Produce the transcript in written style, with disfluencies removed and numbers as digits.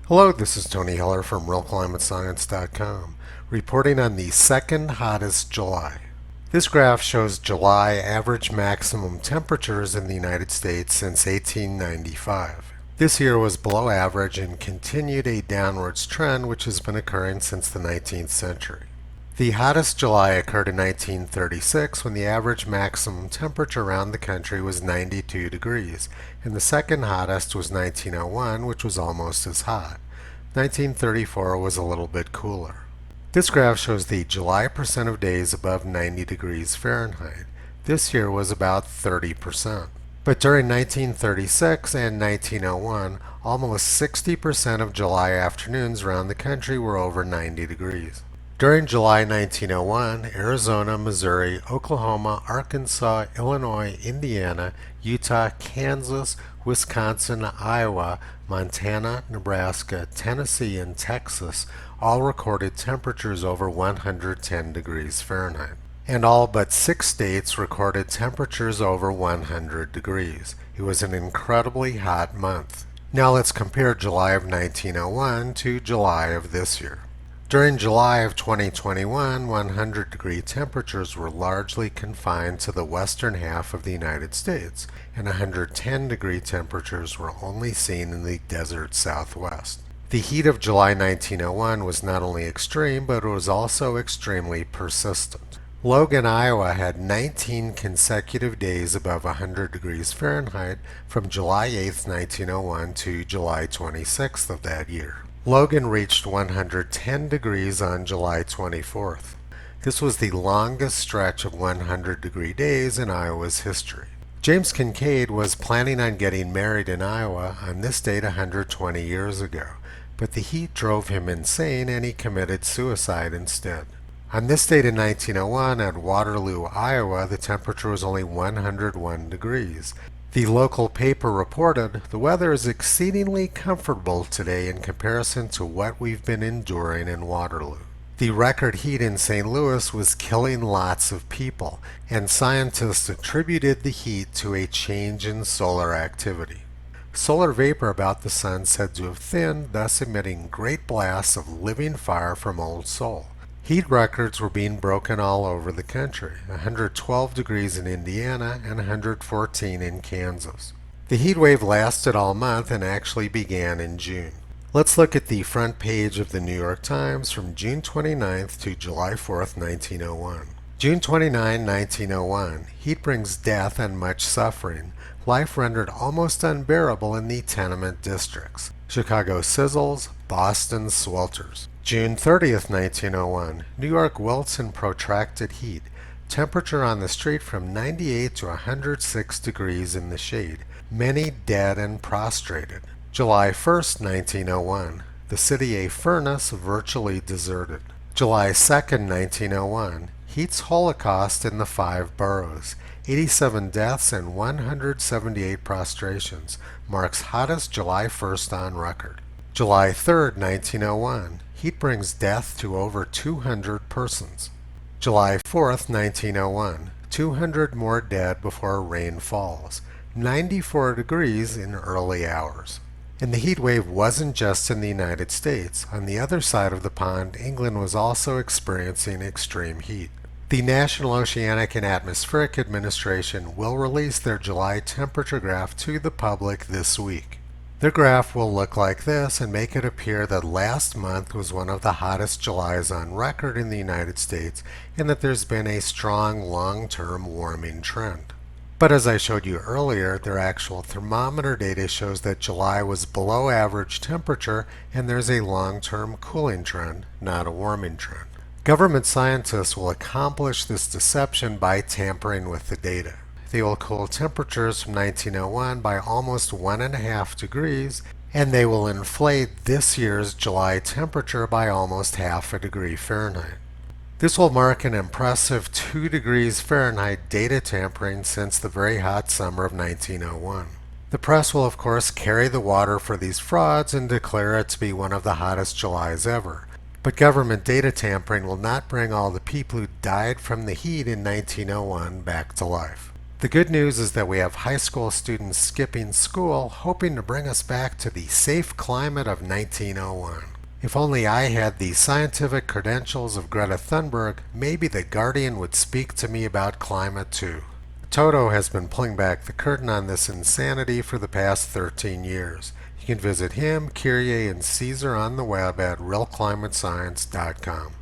Hello, this is Tony Heller from RealClimateScience.com, reporting on the second hottest July. This graph shows July average maximum temperatures in the United States since 1895. This year was below average and continued a downwards trend which has been occurring since the 19th century. The hottest July occurred in 1936 when the average maximum temperature around the country was 92 degrees, and the second hottest was 1901, which was almost as hot. 1934 was a little bit cooler. This graph shows the July percent of days above 90 degrees Fahrenheit. This year was about 30%. But during 1936 and 1901, almost 60% of July afternoons around the country were over 90 degrees. During July 1901, Arizona, Missouri, Oklahoma, Arkansas, Illinois, Indiana, Utah, Kansas, Wisconsin, Iowa, Montana, Nebraska, Tennessee, and Texas all recorded temperatures over 110 degrees Fahrenheit. And all but 6 states recorded temperatures over 100 degrees. It was an incredibly hot month. Now let's compare July of 1901 to July of this year. During July of 2021, 100-degree temperatures were largely confined to the western half of the United States, and 110-degree temperatures were only seen in the desert southwest. The heat of July 1901 was not only extreme, but it was also extremely persistent. Logan, Iowa had 19 consecutive days above 100 degrees Fahrenheit from July 8, 1901 to July 26th of that year. Logan reached 110 degrees on July 24th. This was the longest stretch of 100-degree days in Iowa's history. James Kincaid was planning on getting married in Iowa on this date 120 years ago, but the heat drove him insane and he committed suicide instead. On this date in 1901 at Waterloo, Iowa, the temperature was only 101 degrees. The local paper reported, "The weather is exceedingly comfortable today in comparison to what we've been enduring in Waterloo." The record heat in St. Louis was killing lots of people, and scientists attributed the heat to a change in solar activity. Solar vapor about the sun said to have thinned, thus emitting great blasts of living fire from Old Sol. Heat records were being broken all over the country, 112 degrees in Indiana and 114 in Kansas. The heat wave lasted all month and actually began in June. Let's look at the front page of the New York Times from June 29th to July 4th, 1901. June 29, 1901. Heat brings death and much suffering. Life rendered almost unbearable in the tenement districts. Chicago sizzles, Boston swelters. June 30th, 1901. New York wilts in protracted heat. Temperature on the street from 98 to 106 degrees in the shade. Many dead and prostrated. July 1st, 1901. The city a furnace, virtually deserted. July 2nd, 1901. Heat's holocaust in the 5 boroughs. 87 deaths and 178 prostrations. Marks hottest July 1st on record. July 3rd, 1901. Heat brings death to over 200 persons. July 4th, 1901. 200 more dead before rain falls. 94 degrees in early hours. And the heat wave wasn't just in the United States. On the other side of the pond, England was also experiencing extreme heat. The National Oceanic and Atmospheric Administration will release their July temperature graph to the public this week. The graph will look like this and make it appear that last month was one of the hottest Julys on record in the United States and that there's been a strong long-term warming trend. But as I showed you earlier, their actual thermometer data shows that July was below average temperature and there's a long-term cooling trend, not a warming trend. Government scientists will accomplish this deception by tampering with the data. They will cool temperatures from 1901 by almost 1.5 degrees, and they will inflate this year's July temperature by almost half a degree Fahrenheit. This will mark an impressive 2 degrees Fahrenheit data tampering since the very hot summer of 1901. The press will of course carry the water for these frauds and declare it to be one of the hottest Julys ever. But government data tampering will not bring all the people who died from the heat in 1901 back to life. The good news is that we have high school students skipping school, hoping to bring us back to the safe climate of 1901. If only I had the scientific credentials of Greta Thunberg, maybe the Guardian would speak to me about climate too. Toto has been pulling back the curtain on this insanity for the past 13 years. You can visit him, Kyrie, and Caesar on the web at realclimatescience.com.